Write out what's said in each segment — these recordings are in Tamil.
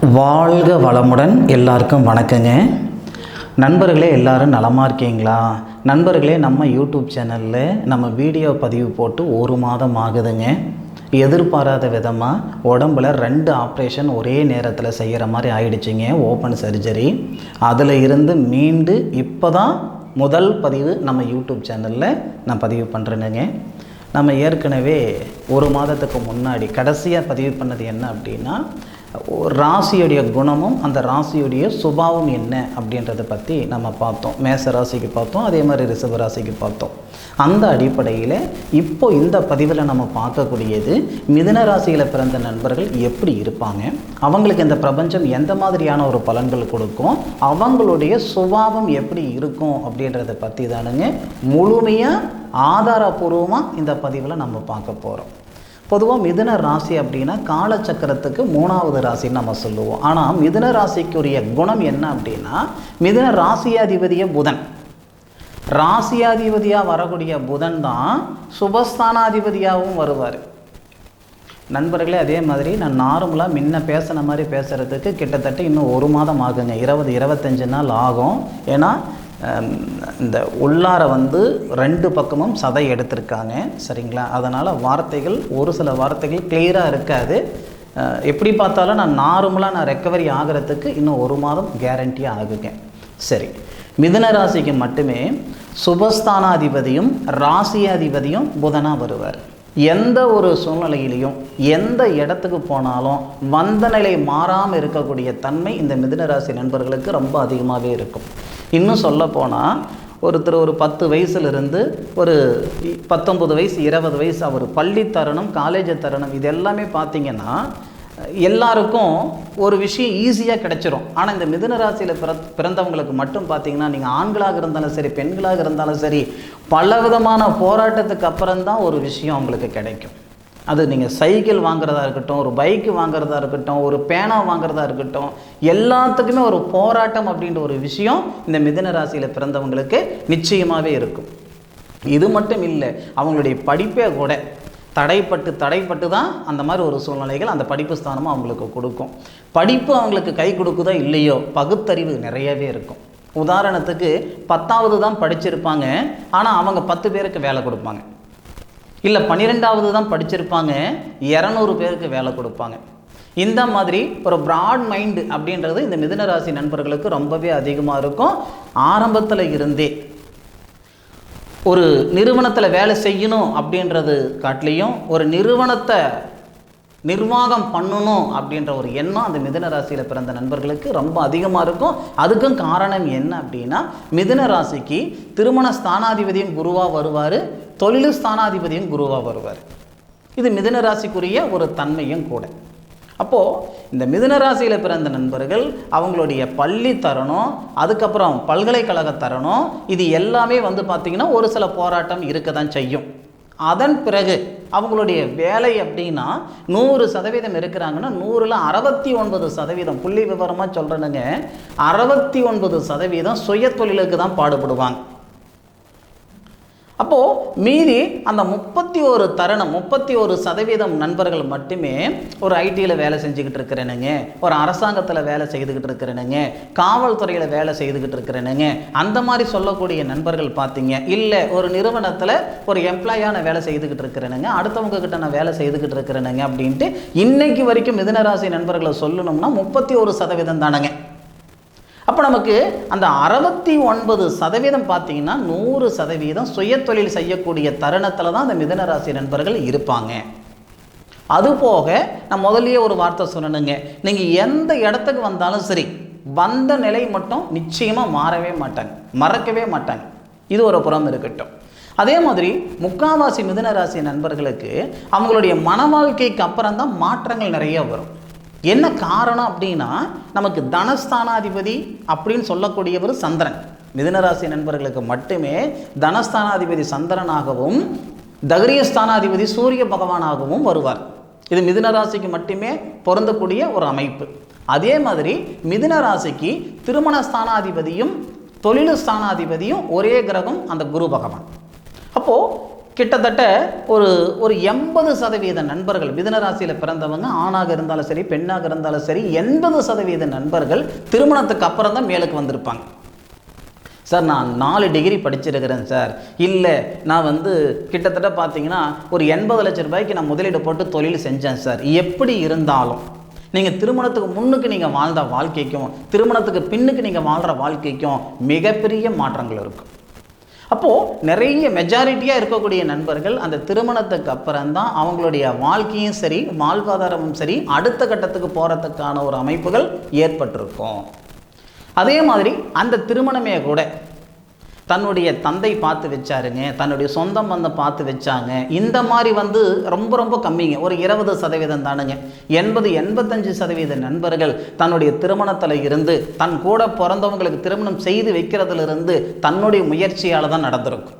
வாழ்க வளமுடன். எல்லாருக்கும் வணக்கங்க. நண்பர்களே, எல்லாரும் நலமாக இருக்கீங்களா? நண்பர்களே, நம்ம யூடியூப் சேனலில் நம்ம வீடியோ பதிவு போட்டு 1 மாதம் ஆகுதுங்க. எதிர்பாராத விதமாக உடம்பில் 2 ஆப்ரேஷன் ஒரே நேரத்தில் செய்கிற மாதிரி ஆயிடுச்சிங்க. Open surgery. அதில் இருந்து மீண்டு இப்போ தான் முதல் பதிவு நம்ம யூடியூப் சேனலில் நான் பதிவு பண்ணுறேனுங்க. நம்ம ஏற்கனவே 1 மாதத்துக்கு முன்னாடி கடைசியாக பதிவு பண்ணது என்ன அப்படின்னா, ராசியுடைய குணமும் அந்த ராசியுடைய சுபாவம் என்ன அப்படின்றத பற்றி நம்ம பார்த்தோம். மேச ராசிக்கு பார்த்தோம், அதே மாதிரி ரிஷப ராசிக்கு பார்த்தோம். அந்த அடிப்படையில் இப்போ இந்த பதிவில் நம்ம பார்க்கக்கூடியது மிதுன ராசியில் பிறந்த நண்பர்கள் எப்படி இருப்பாங்க, அவங்களுக்கு இந்த பிரபஞ்சம் எந்த மாதிரியான ஒரு பலன்கள் கொடுக்கும், அவங்களுடைய சுபாவம் எப்படி இருக்கும் அப்படின்றத பற்றி தானுங்க முழுமையாக ஆதாரபூர்வமாக இந்த பதிவில் நம்ம பார்க்க போகிறோம். பொதுவாக மிதுன ராசி அப்படின்னா காலச்சக்கரத்துக்கு 3வது ராசின்னு நம்ம சொல்லுவோம். ஆனால் மிதுன ராசிக்குரிய குணம் என்ன அப்படின்னா, மிதுன ராசியாதிபதிய புதன். ராசியாதிபதியாக வரக்கூடிய புதன் தான் சுபஸ்தானாதிபதியாகவும் வருவார். நண்பர்களே, அதே மாதிரி நான் நார்மலாக முன்ன பேசின மாதிரி பேசுகிறதுக்கு கிட்டத்தட்ட இன்னும் 1 மாதம் ஆகுங்க. 20-25 நாள் ஆகும். ஏன்னா இந்த உள்ளார 2 பக்கமும் சதை எடுத்திருக்காங்க, சரிங்களா? அதனால் வார்த்தைகள் ஒரு சில வார்த்தைகள் கிளியராக இருக்காது. எப்படி பார்த்தாலும் நான் நார்மலாக ரெக்கவரி ஆகிறதுக்கு இன்னும் 1 மாதம் கேரண்டியாக ஆகுங்க. சரி, மிதுன ராசிக்கு மட்டுமே சுபஸ்தானாதிபதியும் ராசியாதிபதியும் புதனாக வருவார். எந்த ஒரு சூழ்நிலையிலையும் எந்த இடத்துக்கு போனாலும் வந்த நிலை மாறாமல் இருக்கக்கூடிய தன்மை இந்த மிதுன ராசி நண்பர்களுக்கு ரொம்ப அதிகமாகவே இருக்கும். இன்னும் சொல்லப்போனால் ஒருத்தர் ஒரு 10 வயசுலேருந்து ஒரு 19 வயசு 20 வயசு அவர் பள்ளி தருணம், காலேஜ் தருணம், இது எல்லாமே பார்த்திங்கன்னா எல்லாருக்கும் ஒரு விஷயம் ஈஸியாக கிடைச்சிரும். ஆனால் இந்த மிதுன ராசியில் பிறந்தவங்களுக்கு மட்டும் பார்த்திங்கன்னா, நீங்கள் ஆண்களாக இருந்தாலும் சரி பெண்களாக இருந்தாலும் சரி பலவிதமான போராட்டத்துக்கு அப்புறம்தான் ஒரு விஷயம் அவங்களுக்கு கிடைக்கும். அது நீங்கள் சைக்கிள் வாங்குறதா இருக்கட்டும், ஒரு பைக்கு வாங்குறதா இருக்கட்டும், ஒரு பேனா வாங்குறதா இருக்கட்டும், எல்லாத்துக்குமே ஒரு போராட்டம் அப்படின்ற ஒரு விஷயம் இந்த மிதுன ராசியில் பிறந்தவங்களுக்கு நிச்சயமாகவே இருக்கும். இது மட்டும் இல்லை, அவங்களுடைய படிப்பே கூட தடைப்பட்டு தான் அந்த மாதிரி ஒரு சூழ்நிலைகள் அந்த படிப்பு ஸ்தானமும் அவங்களுக்கு கொடுக்கும். படிப்பு அவங்களுக்கு கை கொடுக்குதோ இல்லையோ, பகுத்தறிவு நிறையவே இருக்கும். உதாரணத்துக்கு 10வது தான் படிச்சிருப்பாங்க, ஆனால் அவங்க 10 பேருக்கு வேலை கொடுப்பாங்க. இல்லை 12வது தான் படிச்சிருப்பாங்க, 200 பேருக்கு வேலை கொடுப்பாங்க. இந்த மாதிரி ஒரு ப்ராட் மைண்டு அப்படின்றது இந்த மிதுன ராசி நண்பர்களுக்கு ரொம்பவே அதிகமாக இருக்கும். ஆரம்பத்தில் இருந்தே ஒரு நிறுவனத்தில் வேலை செய்யணும் அப்படின்றது காட்டிலையும் ஒரு நிறுவனத்தை நிர்வாகம் பண்ணணும் அப்படின்ற ஒரு எண்ணம் அந்த மிதுன ராசியில் பிறந்த நண்பர்களுக்கு ரொம்ப அதிகமாக இருக்கும். அதுக்கும் காரணம் என்ன அப்படின்னா, மிதுன ராசிக்கு திருமண ஸ்தானாதிபதியும் குருவாக வருவார், தொழில் ஸ்தானாதிபதியும் குருவாக வருவார். இது மிதுன ராசிக்குரிய ஒரு தன்மையும் கூட. அப்போது இந்த மிதுன ராசியில் பிறந்த நண்பர்கள் அவங்களுடைய பள்ளி தரணும், அதுக்கப்புறம் பல்கலைக்கழக தரணும், இது எல்லாமே பார்த்திங்கன்னா ஒரு சில போராட்டம் இருக்க தான் செய்யும். அதன் பிறகு அவங்களுடைய வேலை அப்படின்னா 100% இருக்கிறாங்கன்னா 100ல் 69% புள்ளி விவரமாக சொல்கிறேனுங்க, 69% சுய தொழிலுக்கு தான் பாடுபடுவாங்க. அப்போது மீதி அந்த 31% நண்பர்கள் மட்டுமே ஒரு ஐடியில் வேலை செஞ்சுக்கிட்டு இருக்கிறேனுங்க, ஒரு அரசாங்கத்தில் வேலை செய்துக்கிட்டு இருக்கிறேனுங்க, காவல்துறையில் வேலை செய்துக்கிட்டு இருக்கிறேனுங்க, அந்த மாதிரி சொல்லக்கூடிய நண்பர்கள் பார்த்தீங்க. இல்லை ஒரு நிறுவனத்தில் ஒரு எம்ப்ளாயான வேலை செய்துக்கிட்டு இருக்கிறேனுங்க, அடுத்தவங்க கிட்ட நான் வேலை செய்துக்கிட்டு இருக்கிறேனுங்க அப்படின்ட்டு இன்னைக்கு வரைக்கும் மிதுன ராசி நண்பர்களை சொல்லணும்னா 31% தானங்க. அப்போ நமக்கு அந்த 69% பார்த்தீங்கன்னா 100% சுய தொழில் செய்யக்கூடிய தருணத்தில் தான் அந்த மிதுன ராசி நண்பர்கள் இருப்பாங்க. அதுபோக நான் முதல்லயே ஒரு வார்த்தை சொன்னேனுங்க, நீங்கள் எந்த இடத்துக்கு வந்தாலும் சரி வந்த நிலை மட்டும் நிச்சயமாக மாறவே மாட்டாங்க, மறக்கவே மாட்டாங்க. இது ஒரு புறம் இருக்கட்டும். அதே மாதிரி முக்காவாசி மிதுன ராசி நண்பர்களுக்கு அவங்களுடைய மன வாழ்க்கைக்கு அப்புறம் தான் மாற்றங்கள் நிறைய வரும். என்ன காரணம் அப்படின்னா, நமக்கு தனஸ்தானாதிபதி அப்படின்னு சொல்லக்கூடியவர் சந்திரன். மிதுன ராசி நண்பர்களுக்கு மட்டுமே தனஸ்தானாதிபதி சந்திரனாகவும் தகரியஸ்தானாதிபதி சூரிய பகவானாகவும் வருவார். இது மிதுன ராசிக்கு மட்டுமே பொருந்தக்கூடிய ஒரு அமைப்பு. அதே மாதிரி மிதுன ராசிக்கு திருமண ஸ்தானாதிபதியும் தொழில் ஸ்தானாதிபதியும் ஒரே கிரகம், அந்த குரு பகவான். அப்போது கிட்டத்தட்ட ஒரு ஒரு 80% நண்பர்கள் மிதுன ராசியில் பிறந்தவங்க ஆணாக இருந்தாலும் சரி பெண்ணாக இருந்தாலும் சரி 80% நண்பர்கள் திருமணத்துக்கு அப்புறம் தான் மேலுக்கு வந்திருப்பாங்க. சார் நான் 4 டிகிரி படிச்சிருக்கிறேன் சார், இல்லை நான் கிட்டத்தட்ட பார்த்தீங்கன்னா ஒரு 80 லட்சம் ரூபாய்க்கு நான் முதலீடு போட்டு தொழில் செஞ்சேன் சார். எப்படி இருந்தாலும் நீங்கள் திருமணத்துக்கு முன்னுக்கு நீங்கள் வாழ்ந்த வாழ்க்கைக்கும் திருமணத்துக்கு பின்னுக்கு நீங்கள் வாழ்கிற வாழ்க்கைக்கும் மிகப்பெரிய மாற்றங்கள் இருக்கும். அப்போது நிறைய மெஜாரிட்டியாக இருக்கக்கூடிய நண்பர்கள் அந்த திருமணத்துக்கு அப்புறம்தான் அவங்களுடைய வாழ்க்கையும் சரி வாழ்வாதாரமும் சரி அடுத்த கட்டத்துக்கு போகிறதுக்கான ஒரு அமைப்புகள் ஏற்பட்டிருக்கும். அதே மாதிரி அந்த திருமணமே கூட தன்னுடைய தந்தை பார்த்து வச்சாருங்க, தன்னுடைய சொந்தம் பார்த்து வச்சாங்க, இந்த மாதிரி ரொம்ப ரொம்ப கம்மிங்க. ஒரு 20% தானுங்க. 80-85% நண்பர்கள் தன்னுடைய திருமணத்தில் இருந்து தன் கூட பிறந்தவங்களுக்கு திருமணம் செய்து வைக்கிறதுலேருந்து தன்னுடைய முயற்சியால் தான் நடந்திருக்கும்.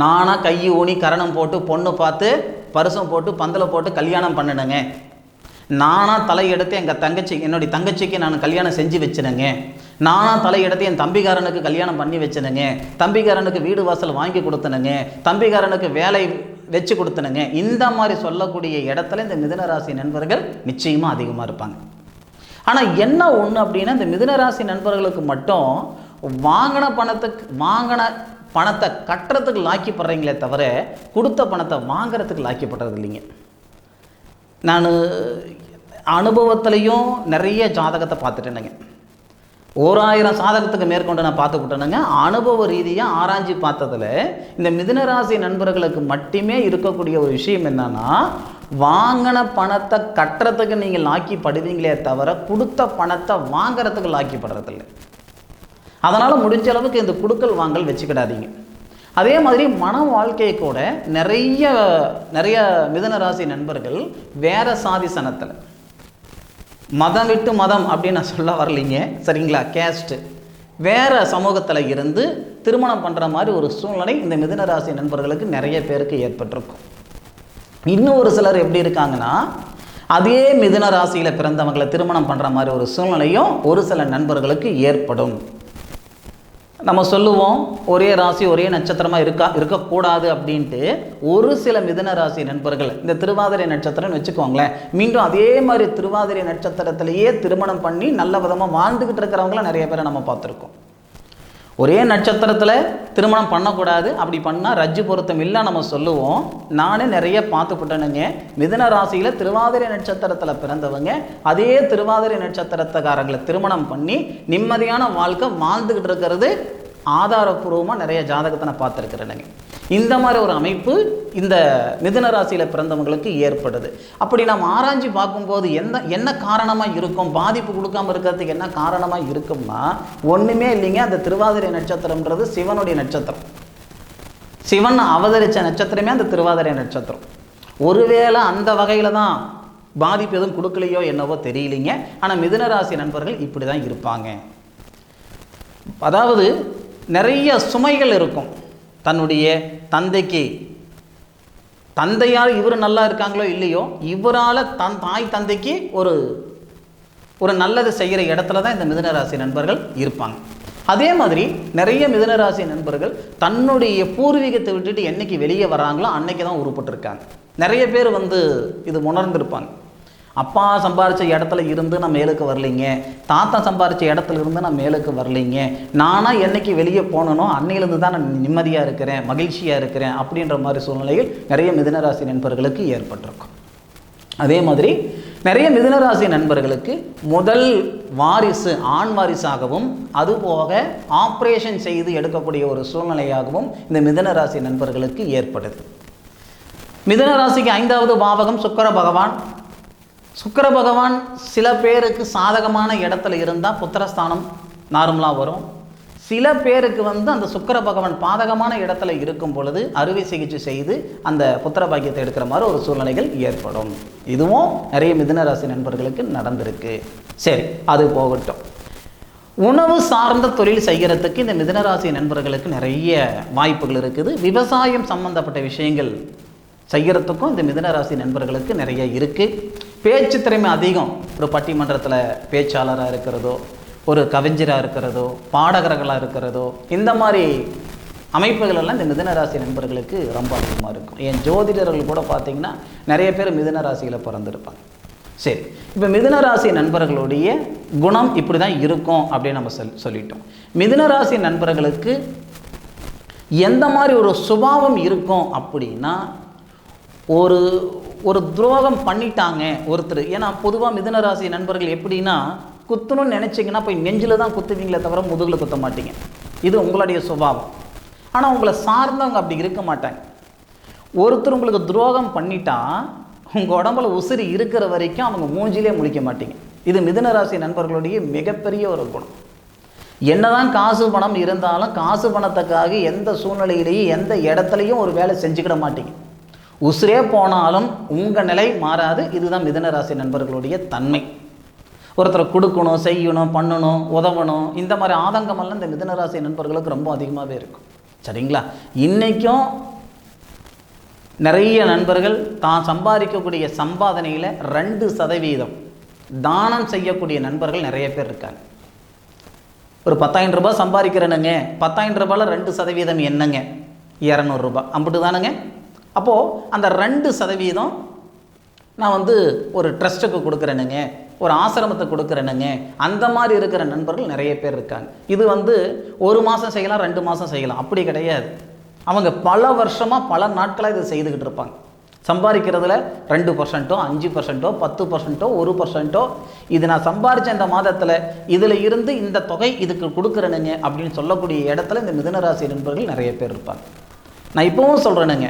நானாக கை ஊனி கரணம் போட்டு பொண்ணு பார்த்து பரிசம் போட்டு பந்தலை போட்டு கல்யாணம் பண்ணினேங்க, நானாக தலையெடுத்து என்னுடைய தங்கச்சிக்கு நான் கல்யாணம் செஞ்சு வச்சினேங்க, நானாக தலையெடுத்து என் தம்பிக்காரனுக்கு கல்யாணம் பண்ணி வச்சினேங்க, தம்பிக்காரனுக்கு வீடு வாசல் வாங்கி கொடுத்தனுங்க, தம்பிக்காரனுக்கு வேலை வச்சு கொடுத்தனுங்க, இந்த மாதிரி சொல்லக்கூடிய இடத்துல இந்த மிதுன ராசி நண்பர்கள் நிச்சயமாக அதிகமாக இருப்பாங்க. ஆனால் என்ன ஒன்று அப்படின்னா, இந்த மிதுன ராசி நண்பர்களுக்கு மட்டும் வாங்கின பணத்தை கட்டுறதுக்கு லாக்கிப்படுறீங்களே தவிர கொடுத்த பணத்தை வாங்கிறதுக்கு லாக்கிப்படுறது இல்லைங்க. நான் அனுபவத்துலேயும் நிறைய ஜாதகத்தை பார்த்துட்டேனுங்க. 1000 சாதகத்துக்கு மேற்கொண்டு நான் பார்த்துக்கிட்டேனுங்க. அனுபவ ரீதியாக ஆராய்ச்சி பார்த்ததில் இந்த மிதுன ராசி நண்பர்களுக்கு மட்டுமே இருக்கக்கூடிய ஒரு விஷயம் என்னன்னா, வாங்கின பணத்தை கட்டுறதுக்கு நீங்கள் லாக்கிப்படுவீங்களே தவிர கொடுத்த பணத்தை வாங்கிறதுக்கு லாக்கிப்படுறதில்லை. அதனால் முடிஞ்ச அளவுக்கு இந்த கொடுக்கல் வாங்கல் வச்சுக்கிடாதீங்க. அதே மாதிரி மன வாழ்க்கையை கூட நிறைய மிதுன ராசி நண்பர்கள் வேற சாதி சனத்தில் மதம் விட்டு மதம் அப்படின்னு நான் சொல்ல வரலைங்க, சரிங்களா, கேஸ்ட்டு வேற சமூகத்தில் இருந்து திருமணம் பண்ணுற மாதிரி ஒரு சூழ்நிலை இந்த மிதுன ராசி நண்பர்களுக்கு நிறைய பேருக்கு ஏற்பட்டிருக்கும். இன்னும் ஒரு சிலர் எப்படி இருக்காங்கன்னா, அதே மிதுன ராசியில் பிறந்தவங்களை திருமணம் பண்ணுற மாதிரி ஒரு சூழ்நிலையும் ஒரு சில நண்பர்களுக்கு ஏற்படும். நம்ம சொல்லுவோம் ஒரே ராசி ஒரே நட்சத்திரமாக இருக்கக்கூடாது அப்படின்ட்டு. ஒரு சில மிதுன ராசி நண்பர்கள் இந்த திருவாதிரை நட்சத்திரம்னு வச்சுக்கோங்களேன், மீண்டும் அதே மாதிரி திருவாதிரை நட்சத்திரத்திலேயே திருமணம் பண்ணி நல்ல விதமாக வாழ்ந்துக்கிட்டு இருக்கிறவங்களாம் நிறைய பேரை நம்ம பார்த்துருக்கோம். ஒரே நட்சத்திரத்தில் திருமணம் பண்ணக்கூடாது, அப்படி பண்ணால் ரஜ்ஜு பொருத்தம் இல்லை நம்ம சொல்லுவோம். நானே நிறைய பார்த்துக்கிட்டேனுங்க. மிதுன ராசியில் திருவாதிரை நட்சத்திரத்தில் பிறந்தவங்க அதே திருவாதிரை நட்சத்திரத்துக்காரங்களை திருமணம் பண்ணி நிம்மதியான வாழ்க்கை வாழ்ந்துக்கிட்டு இருக்கிறது ஆதாரப்பூர்வமாக நிறைய ஜாதகத்தை நான் பார்த்துருக்கிறேனுங்க. இந்த மாதிரி ஒரு அமைப்பு இந்த மிதுன ராசியில் பிறந்தவங்களுக்கு ஏற்படுது. அப்படி நம்ம ஆராய்ச்சி பார்க்கும்போது என்ன காரணமாக இருக்கும், பாதிப்பு கொடுக்காமல் இருக்கிறதுக்கு என்ன காரணமாக இருக்கும்னா ஒன்றுமே இல்லைங்க. அந்த திருவாதிரை நட்சத்திரம்ன்றது சிவனுடைய நட்சத்திரம். சிவன் அவதரித்த நட்சத்திரமே அந்த திருவாதிரை நட்சத்திரம். ஒருவேளை அந்த வகையில் தான் பாதிப்பு எதுவும் கொடுக்கலையோ என்னவோ தெரியலைங்க. ஆனால் மிதுன ராசி நண்பர்கள் இப்படி தான் இருப்பாங்க. அதாவது நிறைய சுமைகள் இருக்கும். தன்னுடைய தந்தையால் இவர் நல்லா இருக்காங்களோ இல்லையோ, இவரால் தாய் தந்தைக்கு ஒரு நல்லது செய்கிற இடத்துல தான் இந்த மிதுன ராசி நண்பர்கள் இருப்பாங்க. அதே மாதிரி நிறைய மிதுன ராசி நண்பர்கள் தன்னுடைய பூர்வீகத்தை விட்டுட்டு என்னைக்கு வெளியே வராங்களோ அன்னைக்கு தான் உருப்பட்டுருக்காங்க. நிறைய பேர் இது உணர்ந்திருப்பாங்க. அப்பா சம்பாரித்த இடத்துல இருந்து நான் மேலுக்கு வரலைங்க, தாத்தா சம்பாரித்த இடத்துல இருந்து நான் மேலுக்கு வரலைங்க, நானாக என்னைக்கு வெளியே போனனோ அன்னையிலேருந்து தான் நான் நிம்மதியாக இருக்கிறேன், மகிழ்ச்சியாக இருக்கிறேன் அப்படின்ற மாதிரி சூழ்நிலையில் நிறைய மிதுனராசி நண்பர்களுக்கு ஏற்பட்டிருக்கும். அதே மாதிரி நிறைய மிதுனராசி நண்பர்களுக்கு முதல் வாரிசு ஆண் வாரிசாகவும் அதுபோக ஆப்ரேஷன் செய்து எடுக்கக்கூடிய ஒரு சூழ்நிலையாகவும் இந்த மிதுனராசி நண்பர்களுக்கு ஏற்படுது. மிதுனராசிக்கு 5வது பாவகம் சுக்கிர பகவான். சுக்கிர பகவான் சில பேருக்கு சாதகமான இடத்துல இருந்தால் புத்திரஸ்தானம் நார்மலாக வரும். சில பேருக்கு அந்த சுக்கிர பகவான் பாதகமான இடத்துல இருக்கும் பொழுது அறுவை சிகிச்சை செய்து அந்த புத்திர பாக்கியத்தை எடுக்கிற மாதிரி ஒரு சூழ்நிலைகள் ஏற்படும். இதுவும் நிறைய மிதுன ராசி நண்பர்களுக்கு நடந்திருக்கு. சரி, அது போகட்டும். உணவு சார்ந்த தொழில் செய்கிறதுக்கு இந்த மிதுன ராசி நண்பர்களுக்கு நிறைய வாய்ப்புகள் இருக்குது. விவசாயம் சம்பந்தப்பட்ட விஷயங்கள் செய்கிறதுக்கும் இந்த மிதுன ராசி நண்பர்களுக்கு நிறைய இருக்குது. பேச்சு திறமை அதிகம். ஒரு பட்டிமன்றத்தில் பேச்சாளராக இருக்கிறதோ, ஒரு கவிஞராக இருக்கிறதோ, பாடகர்களாக இருக்கிறதோ, இந்த மாதிரி அமைப்புகள் எல்லாம் இந்த மிதுன ராசி நண்பர்களுக்கு ரொம்ப அதிகமாக இருக்கும். என் ஜோதிடர்கள் கூட பார்த்தீங்கன்னா நிறைய பேர் மிதுன ராசியில் பிறந்திருப்பாங்க. சரி, இப்போ மிதுன ராசி நண்பர்களுடைய குணம் இப்படி தான் இருக்கும் அப்படின்னு நம்ம சொல்லிட்டோம். மிதுன ராசி நண்பர்களுக்கு எந்த மாதிரி ஒரு சுபாவம் இருக்கும் அப்படின்னா, ஒரு துரோகம் பண்ணிட்டாங்க ஒருத்தர். ஏன்னா பொதுவாக மிதுன ராசி நண்பர்கள் எப்படின்னா, குத்தணும்னு நினச்சிங்கன்னா போய் நெஞ்சில் தான் குத்துவீங்களே தவிர முதுகில் குத்த மாட்டீங்க. இது உங்களுடைய சுபாவம். ஆனால் உங்களை சார்ந்தவங்க அப்படி இருக்க மாட்டாங்க. ஒருத்தர் உங்களுக்கு துரோகம் பண்ணிட்டா உங்கள் உடம்புல உசிறு இருக்கிற வரைக்கும் அவங்க மூஞ்சிலே முழிக்க மாட்டீங்க. இது மிதுன ராசி நண்பர்களுடைய மிகப்பெரிய ஒரு குணம். என்னதான் காசு பணம் இருந்தாலும் காசு பணத்துக்காக எந்த சூழ்நிலையிலையும் எந்த இடத்துலையும் ஒரு வேலை செஞ்சுக்கிட மாட்டீங்க. உசிரே போனாலும் உங்கள் நிலை மாறாது. இதுதான் மிதுன ராசி நண்பர்களுடைய தன்மை. ஒருத்தரை கொடுக்கணும், செய்யணும், பண்ணணும், உதவணும், இந்த மாதிரி ஆதங்கமெல்லாம் இந்த மிதுன ராசி நண்பர்களுக்கு ரொம்ப அதிகமாகவே இருக்கும். சரிங்களா? இன்றைக்கும் நிறைய நண்பர்கள் தான் சம்பாதிக்கக்கூடிய சம்பாதனையில் 2% தானம் செய்யக்கூடிய நண்பர்கள் நிறைய பேர் இருக்காங்க. ஒரு 10,000 ரூபாய் சம்பாதிக்கிறேனுங்க, 10,000 ரூபாயில் 2% என்னங்க? 200 ரூபாய் அம்பிட்டு தானுங்க. அப்போது அந்த 2% நான் ஒரு ட்ரஸ்ட்டுக்கு கொடுக்குறேனுங்க, ஒரு ஆசிரமத்தை கொடுக்குறேனுங்க, அந்த மாதிரி இருக்கிற நண்பர்கள் நிறைய பேர் இருக்காங்க. இது 1 மாதம் செய்யலாம், 2 மாதம் செய்யலாம், அப்படி கிடையாது. அவங்க பல வருஷமாக பல நாட்களாக இதை செய்துக்கிட்டு இருப்பாங்க. சம்பாதிக்கிறதுல 2%, 5%, 10%, 1%, இது நான் சம்பாதிச்ச இந்த மாதத்தில் இதில் இருந்து இந்த தொகை இதுக்கு கொடுக்குறேனுங்க அப்படின்னு சொல்லக்கூடிய இடத்துல இந்த மிதுன ராசி நண்பர்கள் நிறைய பேர் இருப்பாங்க. நான் இப்போவும் சொல்கிறேனுங்க,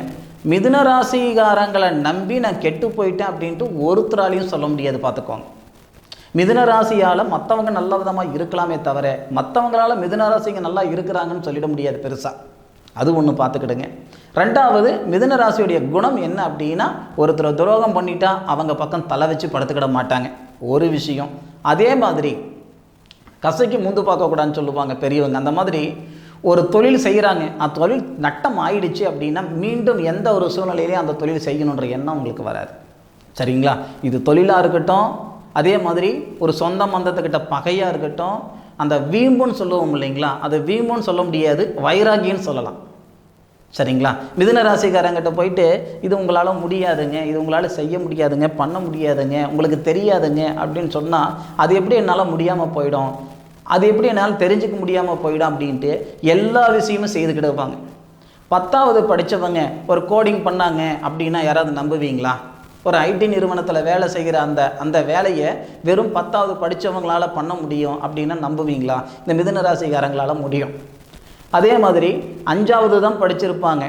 மிதுன ராசிகாரங்களை நம்பி நான் கெட்டு போயிட்டேன் அப்படின்ட்டு ஒருத்தராலையும் சொல்ல முடியாது. பார்த்துக்கோங்க, மிதுன ராசியால் மற்றவங்க நல்ல விதமாக இருக்கலாமே தவிர மற்றவங்களால் மிதுன ராசிங்க நல்லா இருக்கிறாங்கன்னு சொல்லிட முடியாது பெருசாக. அது ஒன்று பார்த்துக்கிடுங்க. 2வது, மிதுன ராசியுடைய குணம் என்ன அப்படின்னா, ஒருத்தர் துரோகம் பண்ணிட்டா அவங்க பக்கம் தலை வச்சு படுத்துக்கிட மாட்டாங்க, ஒரு விஷயம். அதே மாதிரி கசைக்கு முந்து பார்க்கக்கூடாதுன்னு சொல்லுவாங்க பெரியவங்க. அந்த மாதிரி ஒரு தொழில் செய்கிறாங்க, அந்த தொழில் நட்டம் ஆயிடுச்சு அப்படின்னா மீண்டும் எந்த ஒரு சூழ்நிலையிலையும் அந்த தொழில் செய்யணுன்ற எண்ணம் உங்களுக்கு வராது. சரிங்களா? இது தொழிலாக இருக்கட்டும், அதே மாதிரி ஒரு சொந்த மந்தத்துக்கிட்ட பகையாக இருக்கட்டும், அந்த வீம்புன்னு சொல்லுவோம் இல்லைங்களா, அது வீம்புன்னு சொல்ல முடியாது, வைராகின்னு சொல்லலாம். சரிங்களா? மிதுன ராசிக்காரங்கிட்ட போயிட்டு இது உங்களால் முடியாதுங்க, இது உங்களால் செய்ய முடியாதுங்க, பண்ண முடியாதுங்க, உங்களுக்கு தெரியாதுங்க அப்படின்னு சொன்னால் அது எப்படி என்னால் முடியாமல் போயிடும், அது எப்படி என்னால் தெரிஞ்சுக்க முடியாமல் போயிடும் அப்படின்ட்டு எல்லா விஷயமும் செய்துக்கிட்டு இருப்பாங்க. 10வது படித்தவங்க ஒரு கோடிங் பண்ணாங்க அப்படின்னா யாராவது நம்புவீங்களா? ஒரு ஐடி நிறுவனத்தில் வேலை செய்கிற அந்த வேலையை வெறும் 10வது படித்தவங்களால் பண்ண முடியும் அப்படின்னா நம்புவீங்களா? இந்த மிதுன ராசிக்காரங்களால் முடியும். அதே மாதிரி 5வது தான் படிச்சிருப்பாங்க,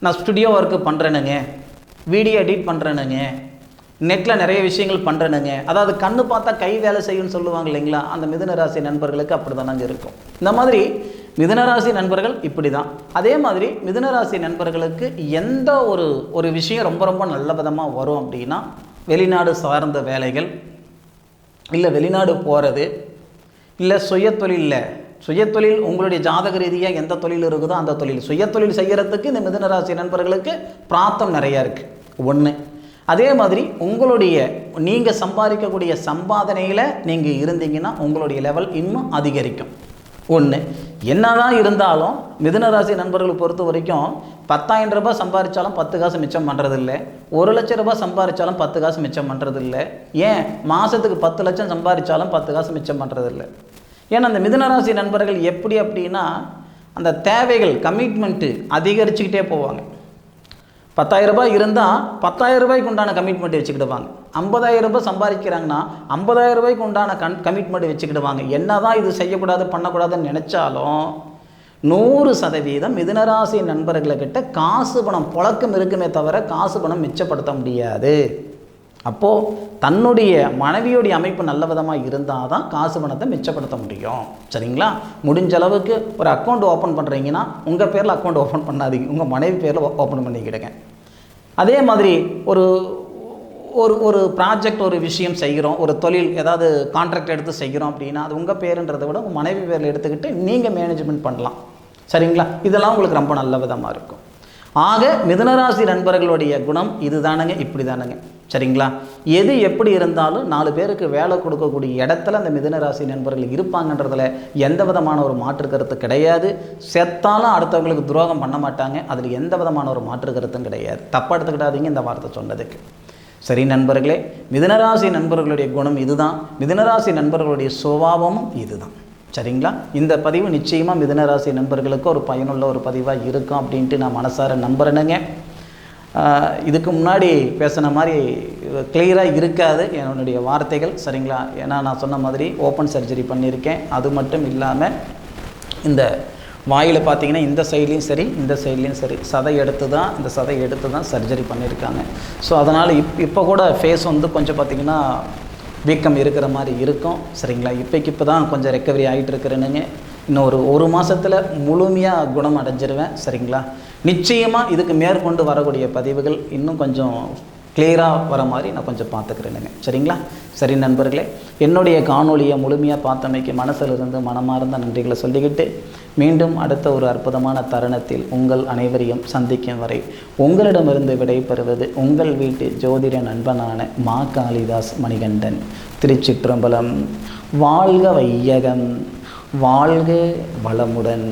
நான் ஸ்டுடியோ ஒர்க்கு பண்ணுறேனுங்க, வீடியோ எடிட் பண்ணுறேனுங்க, நெட்டில் நிறைய விஷயங்கள் பண்ணுறேனுங்க, அதாவது கண்ணு பார்த்தா கை வேலை செய்யும்னு சொல்லுவாங்க இல்லைங்களா, அந்த மிதுன ராசி நண்பர்களுக்கு அப்படி தானங்க இருக்கும். இந்த மாதிரி மிதுனராசி நண்பர்கள் இப்படி தான். அதே மாதிரி மிதுனராசி நண்பர்களுக்கு எந்த ஒரு விஷயம் ரொம்ப ரொம்ப நல்ல விதமாக வரும் அப்படின்னா, வெளிநாடு சார்ந்த வேலைகள், இல்லை வெளிநாடு போகிறது, இல்லை சுயத்தொழில் உங்களுடைய ஜாதக ரீதியாக எந்த தொழில் இருக்குதோ அந்த தொழில், சுயத்தொழில் செய்கிறதுக்கு இந்த மிதுனராசி நண்பர்களுக்கு பிராப்தம் நிறையா இருக்குது. ஒன்று. அதே மாதிரி நீங்கள் சம்பாதிக்கக்கூடிய சம்பாதனையில் நீங்கள் இருந்தீங்கன்னா உங்களுடைய லெவல் இன்னும் அதிகரிக்கும். ஒன்று. என்னதான் இருந்தாலும் மிதுனராசி நண்பர்களை பொறுத்த வரைக்கும் 10,000 ரூபாய் சம்பாதிச்சாலும் 10 காசு மிச்சம் பண்ணுறதில்லை, 1 லட்சம் ரூபாய் சம்பாதிச்சாலும் 10 காசு மிச்சம் பண்ணுறதில்லை, ஏன் மாதத்துக்கு 10 லட்சம் சம்பாதிச்சாலும் 10 காசு மிச்சம் பண்ணுறதில்லை. ஏன்னா அந்த மிதுனராசி நண்பர்கள் எப்படி அப்படின்னா, அந்த தேவைகள் கமிட்மெண்ட்டு அதிகரிச்சுக்கிட்டே போவாங்க. 10,000 ரூபாய் இருந்தால் 10,000 ரூபாய்க்கு உண்டான கமிட்மெண்ட் வச்சுக்கிடுவாங்க. 50,000 ரூபாய் சம்பாதிக்கிறாங்கன்னா 50,000 ரூபாய்க்கு உண்டான கமிட்மெண்ட் வச்சுக்கிடுவாங்க. என்ன தான் இது செய்யக்கூடாது பண்ணக்கூடாதுன்னு நினச்சாலும் 100% மிதுனராசி நண்பர்கள்கிட்ட காசு பணம் புழக்கம் இருக்குமே தவிர காசு பணம் மிச்சப்படுத்த முடியாது. அப்போது தன்னுடைய மனைவியோடைய அமைப்பு நல்ல விதமாக இருந்தால் தான் காசு பணத்தை மிச்சப்படுத்த முடியும். சரிங்களா? முடிஞ்ச அளவுக்கு ஒரு அக்கௌண்ட் ஓப்பன் பண்ணுறீங்கன்னா உங்கள் பேரில் அக்கௌண்ட் ஓப்பன் பண்ணாதீங்க, உங்கள் மனைவி பேரில் ஓப்பன் பண்ணிக்கிடுங்க. அதே மாதிரி ஒரு ப்ராஜெக்ட், ஒரு விஷயம் செய்கிறோம், ஒரு தொழில் ஏதாவது கான்ட்ராக்ட் எடுத்து செய்கிறோம் அப்படின்னா அது உங்கள் பேருன்றதை விட உங்கள் மனைவி பேரில் எடுத்துக்கிட்டு நீங்கள் மேனேஜ்மெண்ட் பண்ணலாம். சரிங்களா? இதெல்லாம் உங்களுக்கு ரொம்ப நல்ல விதமாக இருக்கும். ஆக மிதுனராசி நண்பர்களுடைய குணம் இது தானுங்க, இப்படி தானுங்க. சரிங்களா? எது எப்படி இருந்தாலும் 4 பேருக்கு வேலை கொடுக்கக்கூடிய இடத்துல அந்த மிதுனராசி நண்பர்கள் இருப்பாங்கன்றதில் எந்த விதமான ஒரு மாற்று கருத்து கிடையாது. செத்தாலும் அடுத்தவங்களுக்கு துரோகம் பண்ண மாட்டாங்க. அதில் எந்த விதமான ஒரு மாற்று கருத்தும் கிடையாது. தப்பாக எடுத்துக்கிடாதீங்க இந்த வார்த்தை சொன்னதுக்கு. சரி நண்பர்களே, மிதுனராசி நண்பர்களுடைய குணம் இதுதான். மிதுனராசி நண்பர்களுடைய சுபாவமும் இதுதான். சரிங்களா? இந்த பதிவு நிச்சயமாக மிதுனராசி நண்பர்களுக்கு ஒரு பயனுள்ள ஒரு பதிவாக இருக்கும் அப்படின்ட்டு நான் மனசார நம்புகிறேனுங்க. இதுக்கு முன்னாடி பேசின மாதிரி கிளியராக இருக்காது என்னுடைய வார்த்தைகள். சரிங்களா? ஏன்னா நான் சொன்ன மாதிரி ஓப்பன் சர்ஜரி பண்ணியிருக்கேன். அது மட்டும் இல்லாமல் இந்த வாயில் பார்த்தீங்கன்னா இந்த சைட்லேயும் சரி இந்த சைட்லேயும் சரி சதை எடுத்து தான் சர்ஜரி பண்ணியிருக்காங்க. ஸோ அதனால் இப்போ கூட ஃபேஸ் வந்து கொஞ்சம் பார்த்திங்கன்னா வீக்கம் இருக்கிற மாதிரி இருக்கும். சரிங்களா? இப்போ தான் கொஞ்சம் ரெக்கவரி ஆகிட்டு இருக்கிறேனுங்க. இன்னும் ஒரு மாதத்தில் முழுமையாக குணம் அடைஞ்சிருவேன். சரிங்களா? நிச்சயமாக இதுக்கு மேற்கொண்டு வரக்கூடிய பதிவுகள் இன்னும் கொஞ்சம் கிளியராக வர மாதிரி நான் கொஞ்சம் பார்த்துக்கிறேனுங்க. சரிங்களா? சரி நண்பர்களே, என்னுடைய காணொலியை முழுமையாக பார்த்தமைக்கு மனசிலிருந்து மனமார்ந்த நன்றிகளை சொல்லிக்கிட்டு மீண்டும் அடுத்த ஒரு அற்புதமான தருணத்தில் உங்கள் அனைவரையும் சந்திக்கும் வரை உங்களிடமிருந்து விடைபெறுவது உங்கள் வீட்டு ஜோதிட நண்பனான மா காளிதாஸ் மணிகண்டன். திருச்சிற்றம்பலம். வாழ்க வையகம், வாழ்க வளமுடன்.